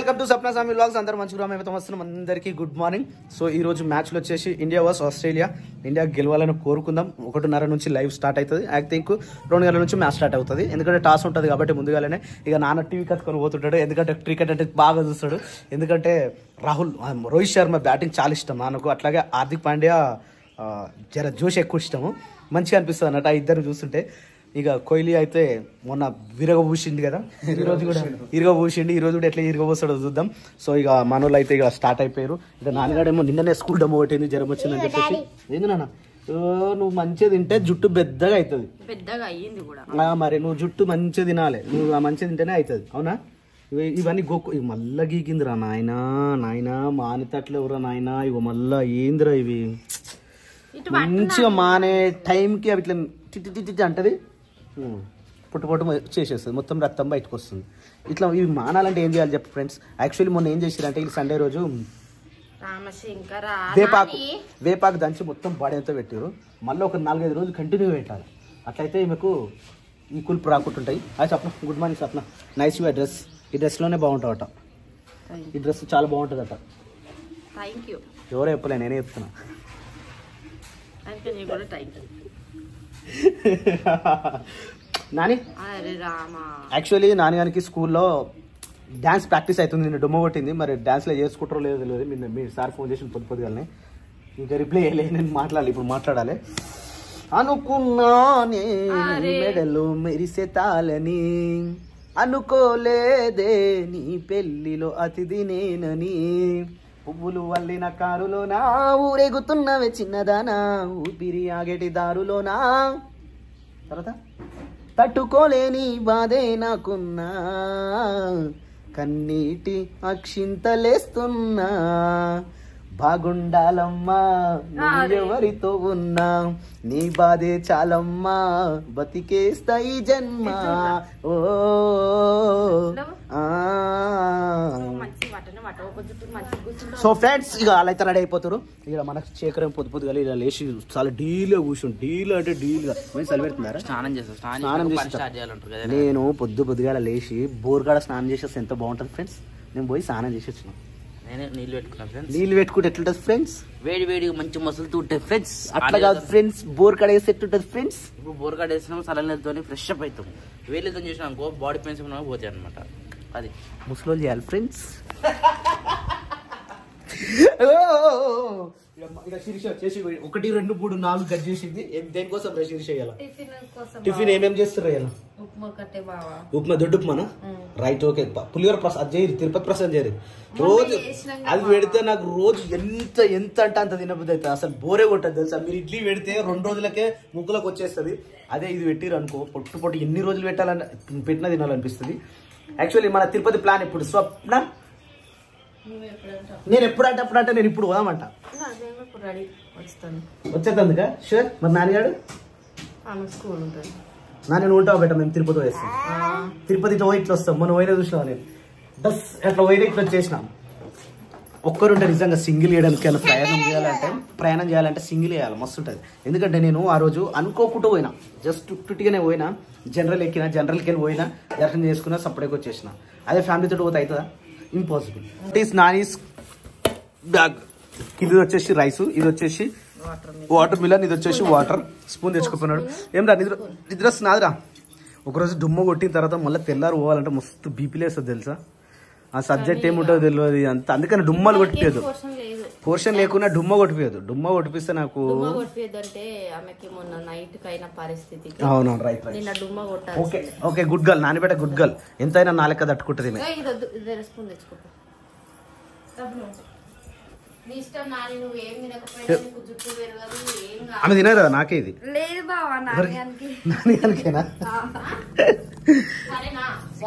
Welcome to Sapna సామి vlogs. అందరూ మంచిగా మేమైతే వస్తున్నాం. అందరికీ గుడ్ మార్నింగ్. సో ఈ రోజు మ్యాచ్లో వచ్చేసి ఇండియా వర్స్ ఆస్ట్రేలియా. ఇండియా గెలవాలని కోరుకుందాం. 1:30 నుంచి లైవ్ స్టార్ట్ అవుతుంది. ఐ థింక్ 2 గంటల నుంచి మ్యాచ్ స్టార్ట్ అవుతుంది. ఎందుకంటే టాస్ ఉంటుంది కాబట్టి ముందుగానే ఇక నాన్న టీవీ కట్టుకొని పోతుంటాడు. ఎందుకంటే క్రికెట్ అంటే బాగా చూస్తాడు. ఎందుకంటే రోహిత్ శర్మ బ్యాటింగ్ చాలా ఇష్టం నాన్నకు. అట్లాగే హార్దిక్ పాండ్యా జర జోష్ ఎక్కువ ఇష్టము. మంచిగా అనిపిస్తుంది అన్నట్టు ఆ ఇద్దరు చూస్తుంటే. ఇక కోహ్లీ అయితే మొన్న విరగబూసింది కదా, ఈరోజు కూడా ఇరగబూసిండి. ఈరోజు కూడా ఎట్లా ఇరగబోస్తాడో చూద్దాం. సో ఇక మనోళ్ళు అయితే ఇక స్టార్ట్ అయిపోయారు. ఇక నాన్నగాడేమో నిన్ననే స్కూల్ డమ్మో కొట్టింది, జ్వరం వచ్చిందని చెప్పేసి. ఏంది నాన్న నువ్వు మంచిగా తింటే జుట్టు పెద్దగా అవుతుంది. పెద్దగా అయ్యింది కూడా. మరి నువ్వు జుట్టు మంచిగా తినాలి. నువ్వు మంచిగా తింటేనే అవుతుంది. అవునా? ఇవన్నీ మళ్ళా గీకిందిరా నాయనా మానేతట్లు ఎవరా నాయనా. ఇగో మళ్ళా ఏందిరా ఇవి మంచిగా మానే టైంకి అవి ఇట్లా టిటి అంటది, పుట్టు చేసేస్తుంది, మొత్తం రక్తం బయటకు వస్తుంది. ఇట్లా ఇవి మానాలంటే ఏం చేయాలి చెప్పు ఫ్రెండ్స్. యాక్చువల్లీ మొన్న ఏం చేశారంటే ఈ సండే రోజు వేపాకు దంచి మొత్తం బాడీతో పెట్టారు. మళ్ళీ ఒక 4-5 రోజులు కంటిన్యూ పెట్టాలి. అట్లయితే మీకు ఈ కుల్పు రాకుంటుంటాయి. అది Sapna, good morning Sapna. Nice you dress. ఈ డ్రెస్లోనే బాగుంటావట. ఈ డ్రెస్ చాలా బాగుంటుంది అట. ఎవరో చెప్పలే, నేనే చెప్తున్నా. నాని యాక్చువల్లీ నాన్నగారికి స్కూల్లో డ్యాన్స్ ప్రాక్టీస్ అవుతుంది. నిన్న డొమ్మ కొట్టింది. మరి డ్యాన్స్లో చేసుకుంటారో లేదో తెలియదు. మీ సార్ ఫోన్ చేసి పొద్దుగానే ఇంకా రిప్లై చేయలేదు. నేను మాట్లాడాలి, ఇప్పుడు మాట్లాడాలి. అనుకున్నానే మెడలు మెరిసే తాళని, అనుకోలేదే నీ పెళ్లిలో అతిథి నేనని, పువ్వులు వల్లిన కారులోనా ఊరేగుతున్నవే చిన్నదానా, ఊపిరి ఆగేటి దారులోనా, తర్వాత తట్టుకోలేని బాధే నాకున్నా, కన్నీటి అక్షింతలేస్తున్నా, బాగుండాలమ్మా ఎవరితో ఉన్నా, నీ బాధే చాలమ్మా బతికేస్తా ఈ జన్మ. ఓ సో ఫ్రెండ్స్ ఇక అలా అయితే రెడీ అయిపోతారు. ఇక మనకు శేఖరం పొద్దుగా ఇలా లేచి చాలా డీల్గా కూర్చుని, డీల్ అంటే డీల్గా సెలబెడుతున్నారా. స్నానం చేస్తా నేను పొద్దుగా లేచి బోర్గాడ స్నానం చేసేస్తే ఎంత బాగుంటుంది ఫ్రెండ్స్. నేను పోయి స్నానం చేసి వచ్చిన. నీళ్ళు పెట్టుకున్నాను ఫ్రెండ్స్. నీళ్ళు పెట్టుకుంటే ఎట్లుంటుంది ఫ్రెండ్స్? వేడి మంచి మసులుతూ ఉంటాయి ఫ్రెండ్స్. అట్లా కాదు ఫ్రెండ్స్, బోర్ కాడ వేసి ఎట్లుంటుంది ఫ్రెండ్స్? ఇప్పుడు బోర్ కాడ వేసినాం సలనతో ఫ్రెష్ అప్ అవుతాం. వేలితో చూసినా అనుకో బాడీ పెయిన్స్ పోతాయి అనమాట. అది ముసలోళ్ళు చేయాలి ఫ్రెండ్స్. ఇక శిరీష వచ్చేసి 1, 2, 3, 4 గడ్ చేసింది. దేనికోసం శిరీష చేయాలి? టిఫిన్ ఏమేమి చేస్తారు? ఉప్మా, దొడ్డు ఉప్మానా? Right, okay. పులిహోర ప్రసాద్ చేయరు, తిరుపతి ప్రసాద్ చేయరు. రోజు అది పెడితే నాకు రోజు ఎంత అంటే అంత తినబుద్ధి అవుతుంది. అసలు బోరే కొట్టదు తెలుసా. మీరు ఇడ్లీ పెడితే 2 రోజులకే ముక్కులకు వచ్చేస్తుంది. అదే ఇది పెట్టిరు అనుకో పొట్టు ఎన్ని రోజులు పెట్టినా తినాలనిపిస్తుంది. యాక్చువల్లీ మన తిరుపతి ప్లాన్ ఇప్పుడు స్వప్న. నేను ఎప్పుడంటే నేను ఇప్పుడు పోదామంట. వచ్చేందుక షూర్. మరి నాన్నగాడు నాన్న ఉంటావు బెట్ట. మేము తిరుపతి వేస్తాం. తిరుపతి ఇట్లా ఇట్లా వస్తాం. మనం పోయినా చూసినాం. నేను బస్ అట్లా పోయినా ఇట్లా వచ్చేసినాం. ఒక్కరుంటే నిజంగా సింగిల్ వేయడానికి ప్రయాణం చేయాలంటే సింగిల్ వేయాలి, మస్తు ఉంటుంది. ఎందుకంటే నేను ఆ రోజు అనుకోకుండా పోయినా, జస్ట్ టుట్టిగానే పోయినా. జనరల్కి పోయినా, దర్శనం చేసుకున్నా, సపరేట్గా వచ్చేసిన. అదే ఫ్యామిలీతో పోతే అవుతుందా? ఇంపాసిబుల్. It Nani's bag. ఇది వచ్చేసి రైస్, ఇది వచ్చేసి వాటర్ మిలన్, ఇది వచ్చేసి వాటర్. స్పూన్ తెచ్చుకున్నాడు. ఏం రా నిద్ర వస్తున్నాదిరా. ఒకరోజు డుమ్మ కొట్టిన తర్వాత మళ్ళీ తెల్లారు పోవాలంటే మస్తు బీపీలు వేస్తుంది తెలుసా. ఆ సబ్జెక్ట్ ఏముంటుందో తెలియదు అంత. అందుకని డుమ్మలు కొట్టిపోయేది. పోర్షన్ లేకుండా డుమ్మ కొట్టిపోయేది. డుమ్మ కొట్టిపిస్తే నాకు అవునవును రైట్. Okay good girl. నానిపేట గుడ్ గర్ల్. ఎంతైనా నాలుక తట్టుకుంటుంది. ఆమె తినదు కదా, నాకే ఇది. నానికేనా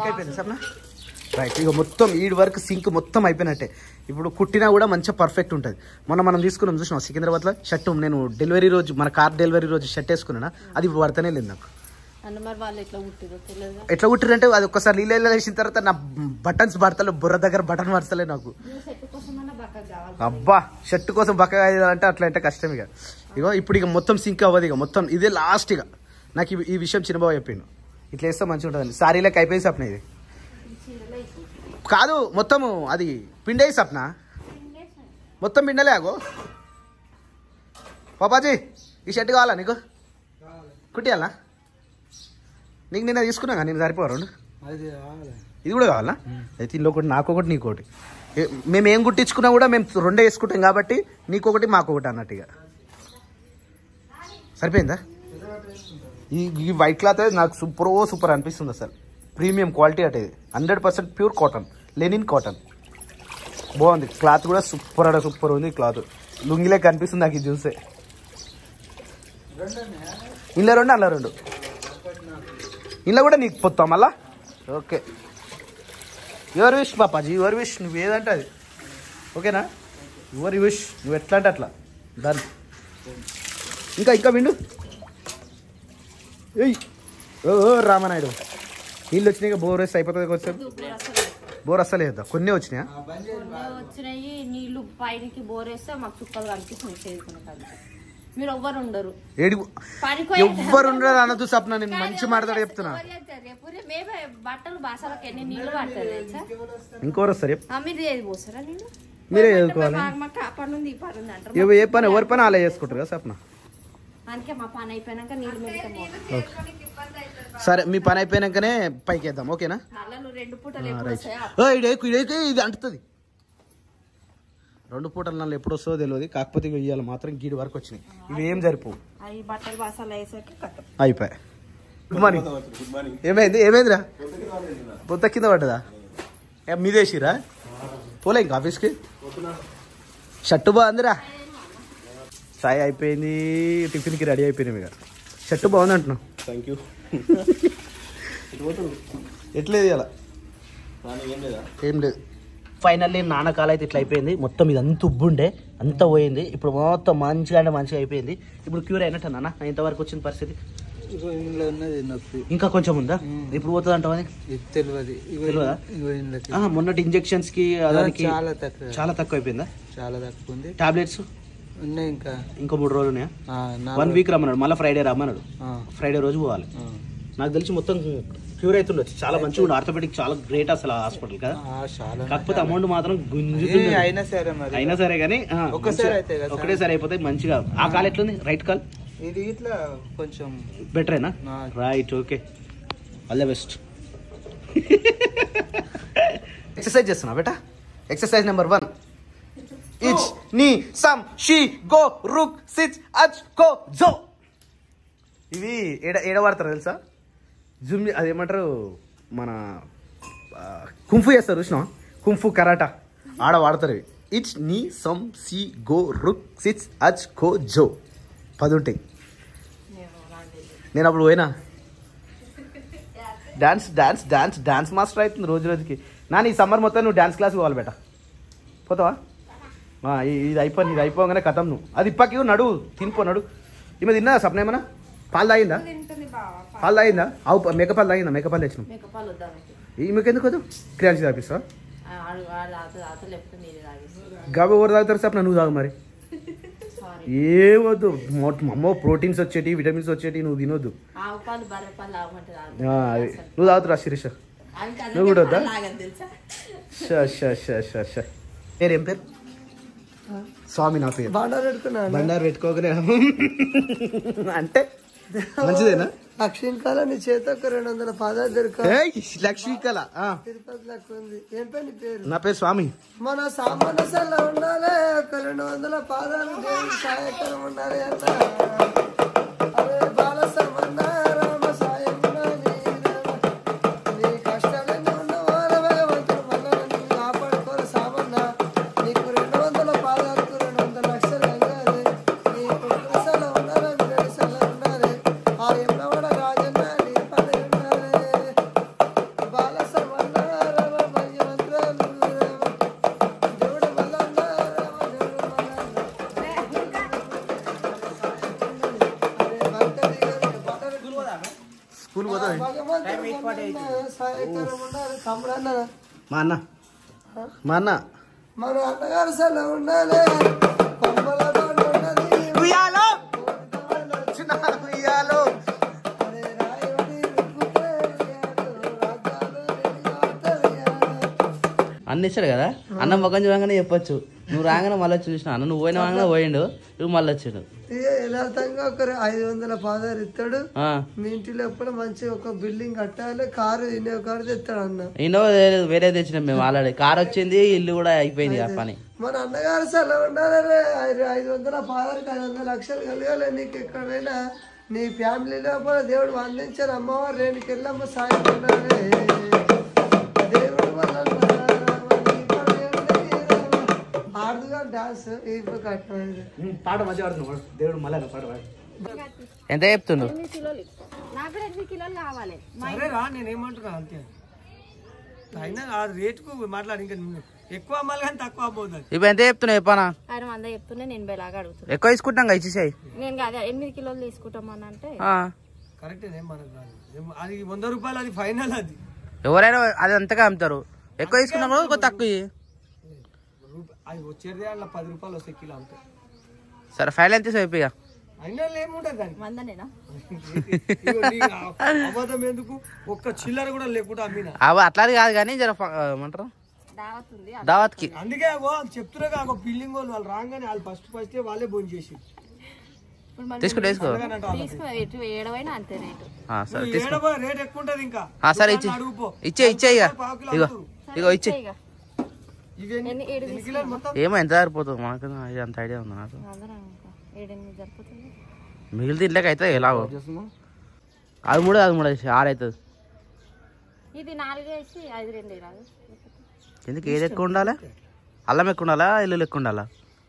అయిపోయింది సప్నా. రైట్. ఇక మొత్తం ఈడి వరకు సింక్ మొత్తం అయిపోయినట్టే. ఇప్పుడు కుట్టినా కూడా మంచిగా పర్ఫెక్ట్ ఉంటుంది. మనం తీసుకున్నాం చూసినాం సికింద్రాబాద్లో షర్టు. నేను డెలివరీ రోజు, మన కార్ డెలివరీ రోజు షర్ట్ వేసుకున్నా. అది ఇప్పుడు పడతానే లేదు నాకు. ఎట్లా కుట్టిరంటే అది ఒక్కసారి నీళ్ళు వేసిన తర్వాత నా బటన్స్ పడతలే, బుర్ర దగ్గర బటన్ పడతలే నాకు. అబ్బా షర్ట్ కోసం బక్కగా అంటే అట్లా అంటే కష్టం. ఇక ఇప్పుడు ఇక మొత్తం సింక్ అవ్వదు. ఇక మొత్తం ఇదే లాస్ట్. ఇక నాకు ఈ విషయం చిన్నబాబు చెప్పిండు. ఇట్లా వేస్తే మంచిగా ఉంటుంది. సారీలకు అయిపోయింది సప్న. ఇది కాదు మొత్తము అది పిండే సప్న మొత్తం పిండలే ఆగో పాపాజీ ఈ షర్ట్ కావాలా నీకు కుట్టియాలా నీకు నిన్న తీసుకున్నా నేను సరిపోరు ఇది కూడా కావాలా అయితే ఇంట్లో ఒకటి నాకు ఒకటి నీకు ఒకటి మేము ఏం కుట్టించుకున్నా కూడా మేము రెండే వేసుకుంటాం కాబట్టి నీకొకటి మాకొకటి అన్నట్టుగా సరిపోయిందా ఈ వైట్ క్లాత్ నాకు సూపర్ అనిపిస్తుంది అసలు ప్రీమియం క్వాలిటీ అంటే 100% ప్యూర్ కాటన్ లెనిన్ కాటన్ బాగుంది క్లాత్ కూడా సూపర్ ఉంది క్లాత్ లుంగిలే కనిపిస్తుంది నాకు ఇది చూస్తే ఇలా రెండు అలా రెండు ఇలా కూడా నీకు పొత్తాం మళ్ళా okay your wish పాపాజీ your wish నువ్వు ఏదంటే అది ఓకేనా యువర్ విష్ నువ్వు ఎట్లా అంటే అట్లా డన్ ఇంకా విండు ఏయ్ ఓ రామనాయుడు నీళ్ళు వచ్చినాయి బోర్ వేస్తే అయిపోతుంది కొంచెం బోర్ అస్సలే కదా కొన్ని వచ్చినాయా వచ్చినాయి నీళ్లు పైనకి బోర్ వేస్తే మాకు చుక్కలు కనిపిస్తున్నాయి మీరు ఎవ్వరు ఉండరు ఎవ్వరు ఉండరు అనదు సప్న నేను మంచి మాట్లాడ చెప్తున్నా మేమే బట్టలు బాసాలకి ఎన్ని నీళ్లు పడతారు ఇంకోరు వస్తారు మీరు ఏది పోసారా నేను మీరే చదువుకోవాలి మాకు ఆ పని ఉంది ఈ పని ఉంది అంటారు ఏ పని ఎవరి పని అలా చేసుకుంటారు కదా సప్న అందుకే మా పని అయిపోయినాక నీళ్ళు మెలుతాము సరే మీ పని అయిపోయినాకనే పైకి వేద్దాం ఓకేనా రెండు పూటలు ఇది అంటుతుంది 2 పూటల నన్ను ఎప్పుడు వస్తుందో తెలియదు కాకపోతే ఇవాళ మాత్రం గీడి వరకు వచ్చినాయి ఇవి ఏం సరిపోవు బట్టలు బాసాలు వేసాక అయిపోయాయి గుడ్ మార్నింగ్ ఏమైందిరా పొద్దు కింద పడ్డదా మీదేసిరా పోలే ఇంకా ఆఫీస్కి షర్టు బాగుందిరా చాయ్ అయిపోయింది టిఫిన్కి రెడీ అయిపోయినాయి ఇక షర్టు బాగుంది అంటున్నావు థ్యాంక్ యూ ఎట్లేదు ఇలా ఏం లేదు ఫైనల్లీ నాన్నకాల అయితే ఇట్లా అయిపోయింది మొత్తం ఇది అంత ఉబ్బుండే అంత పోయింది ఇప్పుడు మొత్తం మంచిగా అయిపోయింది ఇప్పుడు క్యూర్ అయినట్టు నాన్న ఇంతవరకు వచ్చిన పరిస్థితి ఇంకా కొంచెం ఉందా ఇప్పుడు పోతుంది అంటావా తెలియదా మొన్నటి ఇంజెక్షన్స్ కి చాలా తక్కువ అయిపోయిందా చాలా తక్కువ ఉంది టాబ్లెట్స్ ఉన్నాయి ఇంకా 3 రోజులు ఉన్నాయా 1 వీక్ రమ్మన్నాడు మళ్ళీ ఫ్రైడే రమ్మన్నాడు ఫ్రైడే రోజు పోవాలి నాకు తెలిసి మొత్తం క్యూర్ అవుతుండొచ్చు చాలా మంచిగా ఉండు ఆర్థోపెడిక్ చాలా గ్రేట్ అసలు హాస్పిటల్ కదా కాకపోతే అమౌంట్ మాత్రం గుంజుతుంది అయినా సరే కానీ ఒకటేసారి అయిపోతే మంచిగా ఆ కాలు ఎట్లుంది రైట్ కాల్ ఇది ఇట్లా కొంచెం బెటరేనా right okay all the best exercise చేస్తున్నా బేటా ఎక్సర్సైజ్ నెంబర్ 1 ఇచ్ నీ సమ్ షీ గో రుక్ సిచ్ అచ్ కో జో ఇవి ఏడ వాడతారు తెలుసా జుమ్ అదేమంటారు మన కుంఫు చేస్తారు చూసినా కుంఫు కరాటా ఆడ వాడతారు ఇవి ఇచ్ నీ సమ్ షీ గో రుక్ సిచ్ అచ్ కో జో 10 ఉంటాయి నేను అప్పుడు పోయినా డాన్స్ మాస్టర్ అవుతుంది రోజుకి నాన్న ఈ సమ్మర్ మొత్తం నువ్వు డాన్స్ క్లాస్ పోవాలి బేట పోతావా ఇది అయిపోగానే కథం నువ్వు అది ఇప్పకి నడు తినిపో ఈమె తిన్నా సప్న ఏమన్నా పాలు తాగిందా ఆవు మేకపాలు తాగిందా మేకపాలు తెచ్చినావు ఈమెకి ఎందుకు వద్దు క్రియాల్సి తాపిస్తావా గబ ఎవరు తాగుతారు సప్న నువ్వు తాగు మరి ఏవద్దు అమ్మో ప్రోటీన్స్ వచ్చేటి విటమిన్స్ వచ్చేటి నువ్వు తినొద్దు నువ్వు తాగుతురా శిరీష నువ్వు కూడా వద్దా పేరు ఏం పేరు స్వామి నా పేరు బండారు పెట్టుకోకనే అంటే మంచిదేనా లక్ష్మీకళ నీ చేత 200 పాదాలు దొరికాయి లక్ష్మీకళ తిరుపతి లెక్క ఉంది ఏం పేరు నీ పేరు నా పేరు స్వామి మన సామాన్యసల్లో ఉండాలి 200 పాదాలు దేవుడి సహాయకరం ఉండాలి అన్న అరే బాల సమన్న రామ సాయం నీ కష్టాలన్నీ ఉండవాల భగవంతుడు మళ్ళా నిన్ను కాపాడుకోరు సామన్న నీకు 200 పాదాలకు 200 లక్షలు అయ్యాలి నీ కుటుంబసలో ఉండాలి విడసలో ఉండాలి ఆ ఎన్నవాడ రాజన్న నీ పని ఉండాలి బాల సమన్న రామ భగవంతుడు దేవుడు మల్లన్న రామ దేవుడు స్కూల్ పోతా మా అన్న మన అన్నగారు సెలవు ఉండాలి కొమ్మల తోడు ఉన్నది ఉయ్యాలో చిన్న ఉయ్యాలో అరే రాయుడి రుక్కుతే రాజ్యాలు అన్ని ఇస్తాడు కదా అన్న మొక్కం చూడగానే చెప్పొచ్చు నువ్వు రాగానే మళ్ళీ చూసిన అన్న నువ్వు పోయిన వాగానే పోయిండు నువ్వు మళ్ళీ వచ్చాడు యథార్థంగా ఒక 500 పాదాలు ఇస్తాడు మీ ఇంటిలో ఎప్పుడు మంచి ఒక బిల్డింగ్ కట్టాలి కారు ఇన్నో కారు తెస్తాడు అన్న ఇన్నో వేరే తెచ్చినాం మేము ఆల్రెడీ కార్ వచ్చింది ఇల్లు కూడా అయిపోయింది ఆ పని మన అన్నగారు సెలవు ఉండాలి 500 పాదాలకు 500 లక్షలు కలగాలి నీకు ఎక్కడైనా నీ ఫ్యామిలీలో కూడా దేవుడు అందించారు అమ్మవారు రేణుకి వెళ్ళమ్మ సాయం ఉండాలి దేవుడు వల్ల ఆడుగా డాన్స్ ఇప్పుడు కట్టమైంది పాట మంచిగా ఆడుతున్నాడు దేవుడు మళ్ళీ పాట పాడు ఎంత చెప్తుండు 8 కిలోలు నాకు కూడా 8 కిలోలు కావాలి సరే రా నేనేమంటున్నా అంతే అయినా ఆ రేటుకు మాట్లాడి ఇంకా ఎక్కువ అమ్మాలి కానీ తక్కువ పోతుంది ఇప్పుడు ఎంత చెప్తున్నావు చెప్పానా ఆయన 100 చెప్తున్నా నేను 80 లాగా అడుగుతున్నా ఎక్కువ తీసుకుంటాం కదా ఇచ్చేసాయి నేను అదే 8 కిలోలు తీసుకుంటామని అంటే కరెక్టే మనకు అది 100 రూపాయలు అది ఫైనల్ అది ఎవరైనా అది అంతగా అమ్ముతారు ఎక్కువ తీసుకున్నాము కొంచెం తక్కువ అది వచ్చేది అలా 10 రూపాయలు వస్తాయి కిలో అంతే సరే ఫైనల్ ఎంత అయిపోయా అయినా ఏముంటది దానికి మందనేనా అబద్ధం ఎందుకు ఒక్క చిల్లర కూడా లేకుండా అమ్మినా అట్లా కాదు కానీ జర ఏమంటారు దావత్ ఉంది దావత్ కి అందుకే చెప్తున్నా కాక బిల్డింగ్ వాళ్ళు రాగానే వాళ్ళు ఫస్ట్ వాళ్ళే భోజనం చేసి తీసుకో తీసుకో ఏడవైనా అంతే రేటు రేట్ ఎక్కువ ఉంటది ఇంకా సరే ఇచ్చే ఇగో ఇచ్చే ఏమో ఎంత సరిపోతుంది మనకు అంత ఐడియా ఉంది నాకు మిగిలితే ఇంట్లోకి అవుతుంది ఎలాగో అది మూడు 6 అవుతుంది ఇది 4 వేసి 5 2 రాదు ఎందుకు ఏది ఎక్కువ ఉండాలి అల్లం ఎక్కువ ఉండాలా ఇల్లు ఎక్కువ ఉండాలా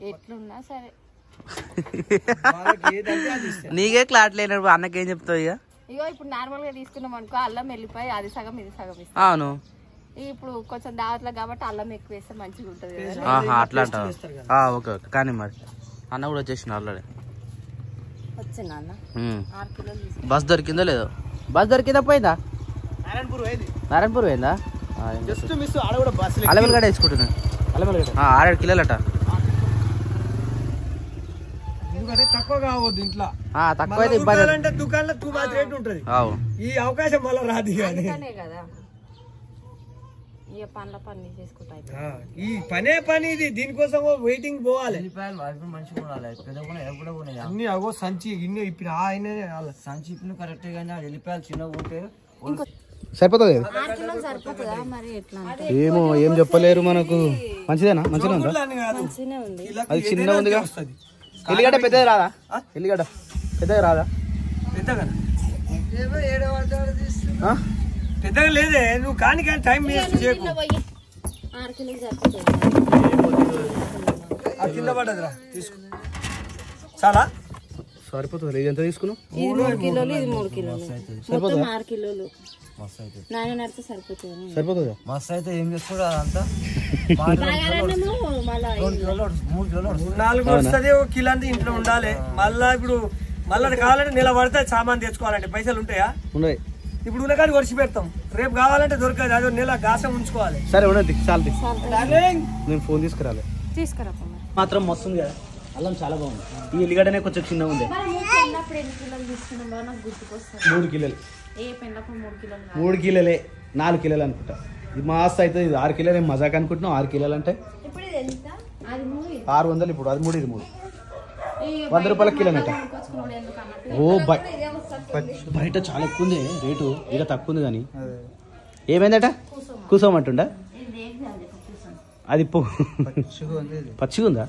ఎట్లున్నా సరే నీకే క్లాట్ లేనప్పుడు అన్నకేం చెప్తావు ఇక ఇగో ఇప్పుడు నార్మల్ గా తీసుకున్నాం అనుకో అల్లం వెళ్ళిపోయి అది సగం ఇది సగం ఇస్తాం అవును ఇప్పుడు కొంచెం దావత్లో కాబట్టి అల్లం ఎక్కువ వేస్తే మంచిగా ఉంటది అట్లా అంటావు ఓకే ఓకే కానీ మరి అన్న కూడా వచ్చేసిన ఆల్రెడీ వచ్చిందా అన్న 6 కిలోలు బస్ దొరికిందో లేదో బస్ దొరికిందా పోయిందా నారాయణపూర్ పోయిందా జస్ట్ మిస్ ఆడ కూడా బస్ అలమల్ గడ్డ వేసుకుంటున్నా 6 కిలోలట తక్కువ కావద్దు ఇంట్లో తక్కువ అయితే ఇబ్బంది అంటే దుకాణంలో 2 బాత్ రేట్ ఉంటది ఈ అవకాశం మళ్ళీ రాదు కదా పండ్ల పని చేసుకుంటా ఈ పని ఇది దీనికోసం వెయిటింగ్ పోవాలి అన్ని అగో సంచి ఇన్ని ఇప్పుడు సంచి ఇప్పుడు కరెక్ట్ గానీ వెళ్ళిపోయాలి చిన్నగా ఉంటే సరిపోతుంది సరిపోతుందా మరి ఎట్లా ఏమో ఏం చెప్పలేరు మనకు మంచిదేనా మంచిగా ఉందా మంచిగానే ఉంది అది చిన్నగా ఉందిగా ఎల్లిగడ్డ పెద్దది రాదా ఎల్లిగడ్డ పెద్దగా రాదా పెద్దగా లేదే నువ్వు కానీ టైం వేస్ట్ చేయకు 6 కిలోలు సరిపోతుంది కింద పడ్డదిరా తీసుకో చాలా సరిపోతుంది ఎంత తీసుకున్నావు ఇది 3 కిలోలు ఇది 3 కిలోలు మొత్తం 6 కిలోలు నాన్న నడితే సరిపోతుంది సరిపోతుందా మస్తు అయితే ఏం చేస్తున్నా అంతా 4 వస్తుంది ఒక కిలో అంతా ఇంట్లో ఉండాలి మళ్ళా ఇప్పుడు మళ్ళీ కావాలంటే నెల పడితే సామాన్ తెచ్చుకోవాలంటే పైసలు ఉంటాయా ఉన్నాయి ఇప్పుడు ఉన్నకాడి వర్షి పెడతాం రేపు కావాలంటే దొరకదు అదో నెల గాసం ఉంచుకోవాలి సరే ఉండదు చాలు నేను ఫోన్ తీసుకురాలి తీసుకురా మాత్రం మస్తు ఉంది కదా అల్లం చాలా బాగుంది ఈ ఎల్లిగడ్డనే కొంచెం చిన్నగా ఉంది 3 కిలోలు 3 కిలోలే 4 కిలోలు అనుకుంటా ఇది మాస్ అవుతుంది ఇది 6 కిలోలు మజాక్ అనుకుంటున్నాం 6 కిలోలు అంటే 600 ఇప్పుడు అది 3 ఇది 3 100 రూపాయల కిలోనట ఓ బయట చాలా ఎక్కువ ఉంది రేటు ఇక తక్కువ ఉంది కానీ ఏమైందట కూసోమంటుండా అది పచ్చిగా ఉందా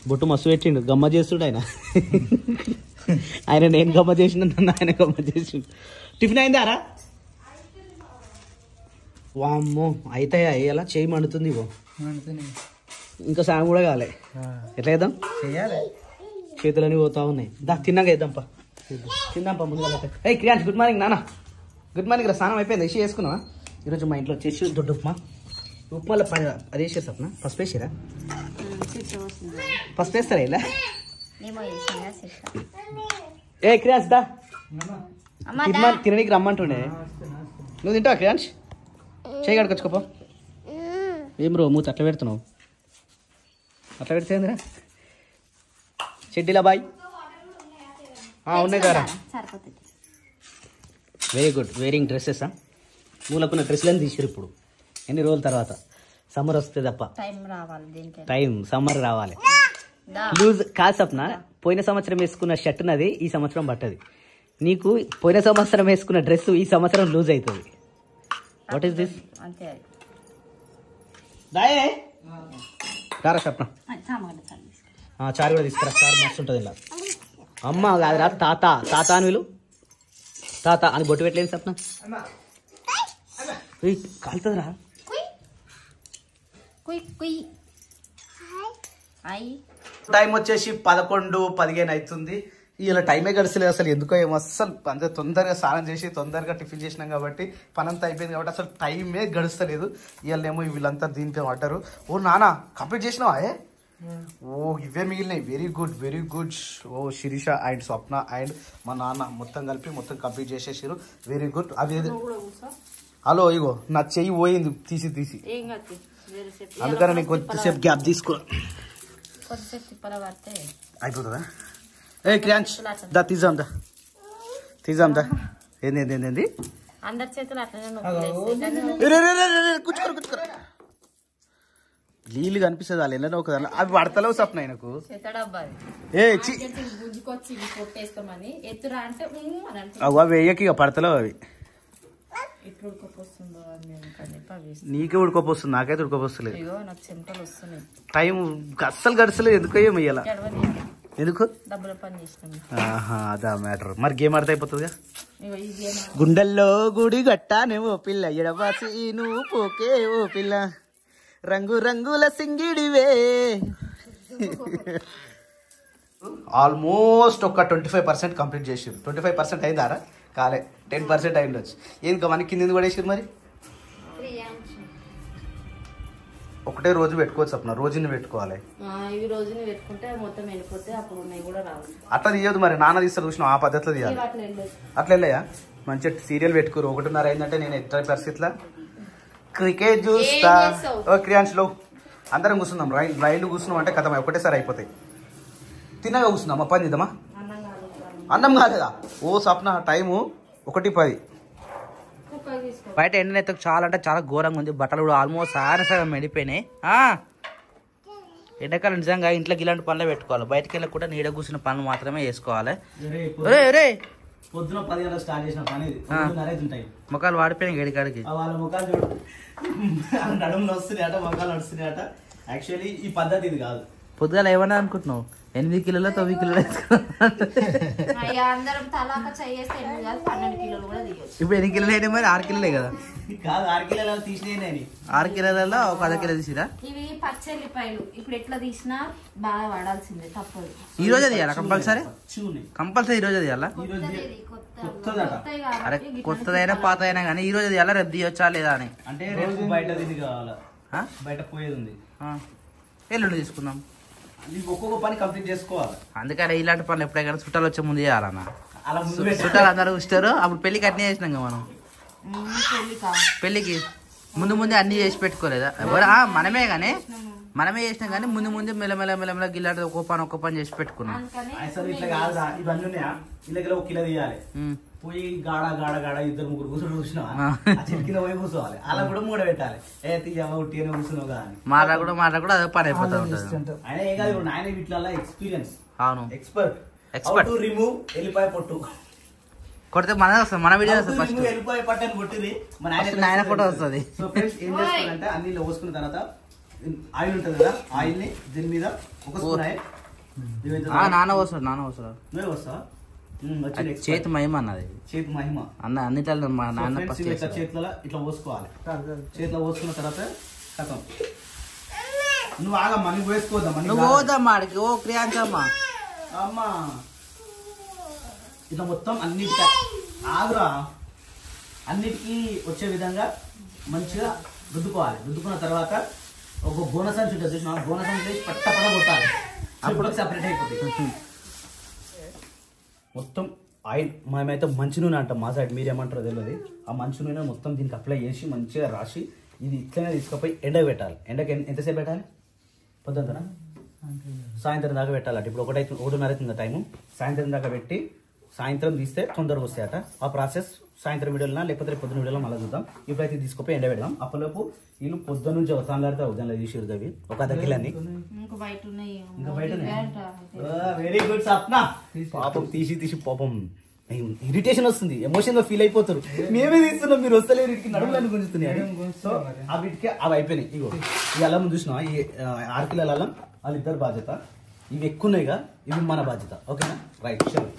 బొట్టు మస్తు పెట్టిండు గమ్మ చేస్తుండు ఆయన నేను గమ్మ చేసిన నన్ను ఆయన గమ్మ చేసిండు టిఫిన్ అయిందారా వామ్మో అవుతాయా అయ్యేలా చేయి మండుతుంది ఇగో ఇంకా సాయం కూడా కాలే ఎట్లా వేద్దాం చేతులని పోతా ఉన్నాయి తిన్నాక వేద్దాంపా తిందాంపా ముందుగా ఏ క్రియాంష్ గుడ్ మార్నింగ్ నాన్న గుడ్ మార్నింగ్ రా స్నానం అయిపోయింది వేసి వేసుకున్నావా ఈరోజు మా ఇంట్లో వచ్చేసి దొడ్డు ఉప్మాలో అది వేసేస్తాను పసుపు వేసారా పసుపు వేస్తారా ఇలా ఏ క్రియాంష్ దా తినడానికి రమ్మంటుండే నువ్వు తింటావా క్రియాంష్ చేయి కడుకొచ్చుకోపో ఏం రో మూత అట్లా పెడుతున్నావు అట్లా పెడితేందిరా చెడ్డీలా బాయ్ ఉన్నాయి కదా వెరీ గుడ్ వేరింగ్ డ్రెస్సెస్ మూలకున్న డ్రెస్సులని తీసారు ఇప్పుడు ఎన్ని రోజుల తర్వాత సమ్మర్ వస్తే తప్ప టైం రావాలి దీనికి. టైం సమ్మర్ రావాలి. లూజ్ కాదు సప్న, పోయిన సంవత్సరం వేసుకున్న షర్ట్ నది ఈ సంవత్సరం పట్టది. నీకు పోయిన సంవత్సరం వేసుకున్న డ్రెస్ ఈ సంవత్సరం లూజ్ అవుతుంది. What is this? అంతే. రారా సప్న, చారు కూడా తీసుకురా. చారు మస్తు ఉంటుంది ఇలా. అమ్మ కాదురా తాత, తాత అని వీళ్ళు తాత అని బొట్టు పెట్టలేదు సప్న. కాలుతుందిరా. టైం వచ్చేసి 11:15 అవుతుంది. ఇలా టైమే గడిచలేదు అసలు, ఎందుకో ఏమో అస్సలు. అంతే తొందరగా స్నానం చేసి తొందరగా టిఫిన్ చేసినాం కాబట్టి పని అంతా అయిపోయింది కాబట్టి అసలు టైమే గడుస్తలేదు. ఇవాళేమో వీళ్ళంతా దీనిపై పడ్డారు. ఓ నాన్న కంప్లీట్ చేసినావా? ఓ ఇవే మిగిలినాయి. Very good very good. ఓ శిరీష అండ్ స్వప్న అండ్ మా నాన్న మొత్తం కలిపి మొత్తం కంప్లీట్ చేసేసారు. Very good. అవి హలో ఇగో నా చెయ్యి పోయింది తీసి తీసి, అందుకని నేను కొద్దిసేపు గ్యాప్ తీసుకో. అయిపోతుందా? ఏ క్రియాంష్ దా తీద్దాం దా తీద్దాం దా. ఏంది ఏంది ఏంది అందరి చేతులు అట్లనే కూర్చుకోరు కూర్చుకోరు. నీళ్ళు కనిపిస్తుంది వాళ్ళు ఎన్నో ఒక దాంట్లో. అవి పడతలేవు సప్న ఆయనకు. అవి వేయకి ఇక పడతలేవు అవి. నీకే ఉడకపోస్తుంది, నాకైతే ఉడకపోస్తలేదు. టైం అస్సలు గడిచలేదు. ఎందుకో ఏమి ఇయ్యాల. ఎందుకు? అదా మ్యాటర్. మరి గేమ్ ఆడితే అయిపోతుందిగా. గుండెల్లో గుడి గట్టా నువ్వు పిల్ల, ఎడవాసి నువ్వు పోకే ఓ పిల్ల, రంగు రంగుల సింగిడివే. ఆల్మోస్ట్ ఒక 25% కంప్లీట్ చేసారు. 25% అయిందారా? కాలే, 10% అయి ఉండొచ్చు. ఏంది మనకి కింద కూడా వేసారు. మరి ఒకటే రోజు పెట్టుకోవచ్చు సప్న, రోజుని పెట్టుకోవాలి. అట్లా తీయదు మరి, నాన్న తీస్తారు చూసినా ఆ పద్ధతిలో తీయాలి. అట్లా వెళ్ళయా? మంచిగా సీరియల్ పెట్టుకోరు. 1:30 అయిందంటే నేను ఎట్లా పరిస్థితిలో క్రికెట్ చూస్తా. ఓ క్రియాంష్లో అందరం కూర్చుందాం. రైలు కూర్చున్నాం అంటే కథ ఒకటేసారి అయిపోతాయి. తిన్నగా కూర్చుందామా? పని చేద్దామా? అన్నం కాలేదా? ఓ సప్న టైము 1:10. బయట ఎండనైతే చాలా అంటే చాలా ఘోరంగా ఉంది. బట్టలు కూడా ఆల్మోస్ట్ సగం ఎండిపోయినాయి. ఎండాకాలం నిజంగా ఇంట్లోకి ఇలాంటి పనులే పెట్టుకోవాలి. బయటకు వెళ్ళి కూడా నీడ కూర్చున్న పనులు మాత్రమే చేసుకోవాలి. పొద్దున 10 గంటలకు స్టార్ట్ చేసిన పని ఉంటాయి. ముఖాలు వాడిపోయినాయి గడికాడికి. వాళ్ళ ముఖాలు చూడు, నడుములు వస్తున్నాయట, ముఖాలు నడుస్తున్నాయట. యాక్చువల్లీ ఈ పద్ధతి ఇది కాదు. పొద్దుగాల ఏమన్నా అనుకుంటున్నావు? 8 కిలోలు 9 కిలోలు ఇప్పుడు 8 కిలోలు అయినా మరి 6 కిలోలే కదా? కాదు, 6 కిలోలు తీసినాయి. 6 కిలోలలో ఒక 1/2 కిలో తీసిరా. ఇవి పచ్చెల్లిపాయలు ఇప్పుడు ఎట్లా తీసినా బాగా వాడాల్సిందే, తప్పదు. ఈ రోజే తీయాలా? కంపల్సరీ కంపల్సరీ ఈ రోజే తీయాలా? అరే కొత్తదైనా పాత అయినా కానీ ఈ రోజు తీయాలా? రేపు తీయొచ్చా లేదా అని. అంటే రేపు బయట కావాలా? బయట పోయేది ఉంది. ఎల్లుండి తీసుకుందాం. ఒక్కొక్క పని కంప్లీట్ చేసుకోవాలి. అందుకని ఇలాంటి పనులు ఎప్పుడైనా చుట్టాలు వచ్చే ముందు చేయాలన్నా. అలా చుట్టాలు అందరూ వస్తారు. అప్పుడు పెళ్లికి అన్నీ చేసినాం కదా మనం. పెళ్లికి ముందే అన్ని చేసి పెట్టుకోలేదా? మనమే చేసినాం కానీ ముందు మెల్లమెల్ల గిల్లాంటి ఒక్క పని చేసి పెట్టుకున్నాం. ఇట్లా కాదురా, ఇవన్నీ ఉన్నాయా? ఇళ్ళకి 1 కిలో తీయాలి. పోయి గాడ 2 3 కూర్చొని కూర్చున్నా కింద పోయి కూర్చోవాలి. అలా కూడా 3 పెట్టాలి. ఉట్టిగానే కూర్చున్నావు కదా అని మాట కూడా అదే పని అయిపోతా ఉంటుంది. ఆయన ఏం కాదు, నాయన వీటిలో ఎక్స్పీరియన్స్. అవును, ఎక్స్పర్ట్. రిమూవ్ ఎల్లిపాయ పొట్టు కొడితే మన వీడియో ఫస్ట్ ఎల్లిపాయ పట్టు అని కొట్టింది. మన ఆయన ఫోటో వస్తుంది. సో ఫ్రెండ్స్ ఏం చేస్తారంటే అన్ని పోసుకున్న తర్వాత ఆయిల్ ఉంటుంది కదా, ఆయిల్ ని దీని మీద ఒక స్పూన్ ఆయిల్. నాన్న వస్తాడు నువ్వే వస్తావా? చేతి మహిమ అన్నది. చేతి మహిమ అన్న అన్నిట్లో మా నాన్న చేతిలో ఇట్లా పోసుకోవాలి. చేతిలో పోసుకున్న తర్వాత కథం. నువ్వు ఆగమ్మా, నువ్వు వేసుకోవద్దమ్మా. నువ్వు పోదమ్మా ఆడికి. ఓ క్రియాంచమ్మా అమ్మా ఇట్లా మొత్తం అన్నిటికీ ఆగురా, అన్నిటికీ వచ్చే విధంగా మంచిగా రుద్దుకోవాలి. రుద్దుకున్న తర్వాత ఒక బోనస్ అని ఉంటుంది చూసిన, బోనస్ అని చేసి పట్ట కొట్టాలి. అప్పుడు సపరేట్ అయిపోతుంది. మొత్తం ఆయిల్ మేమైతే మంచి నూనె అంటాం మా సైడ్, మీరేమంటారో తెలియదు. ఆ మంచి నూనె మొత్తం దీనికి అప్లై చేసి మంచిగా రాసి ఇది ఇట్లనే తీసుకుపోయి ఎండకు పెట్టాలి. ఎండకి ఎంతసేపు పెట్టాలి? పొద్దున సాయంత్రం దాకా పెట్టాలి. ఇప్పుడు 1:30 అవుతుంది టైము. సాయంత్రం దాకా పెట్టి సాయంత్రం తీస్తే తొందరగా వస్తాయట. ఆ ప్రాసెస్ సాయంత్రం వీడియోలో లేకపోతే రేపు పొద్దున వీడియోలో మళ్ళీ చూద్దాం. ఇప్పుడైతే తీసుకుపోయి ఎండ పెడదాం. అప్పటిలోపు వీళ్ళు పొద్దున్న నుంచి వస్తాంలాడితే దానిలో తీసిరు అవి ఒక దగ్గరని ఇంకా బయట ఉన్నాయి. ఇంకా బయట వెరీ గుడ్ సప్న. పాపం తీసి పాపం ఇరిటేషన్ వస్తుంది, ఎమోషన్ గా ఫీల్ అయిపోతారు. మేమే తీస్తున్నాం, మీరు వస్తలేరు, వీటికి నడుములని గుంజుతున్నాయి. సో ఆ వీటికి అవి అయిపోయినాయి. ఇగో ఈ అల్లం చూసినా, ఈ 6 కిలోల అల్లం వాళ్ళిద్దరు బాధ్యత. ఇవి ఎక్కువ ఉన్నాయిగా, ఇవి మన బాధ్యత. ఓకేనా? రైట్. చలో.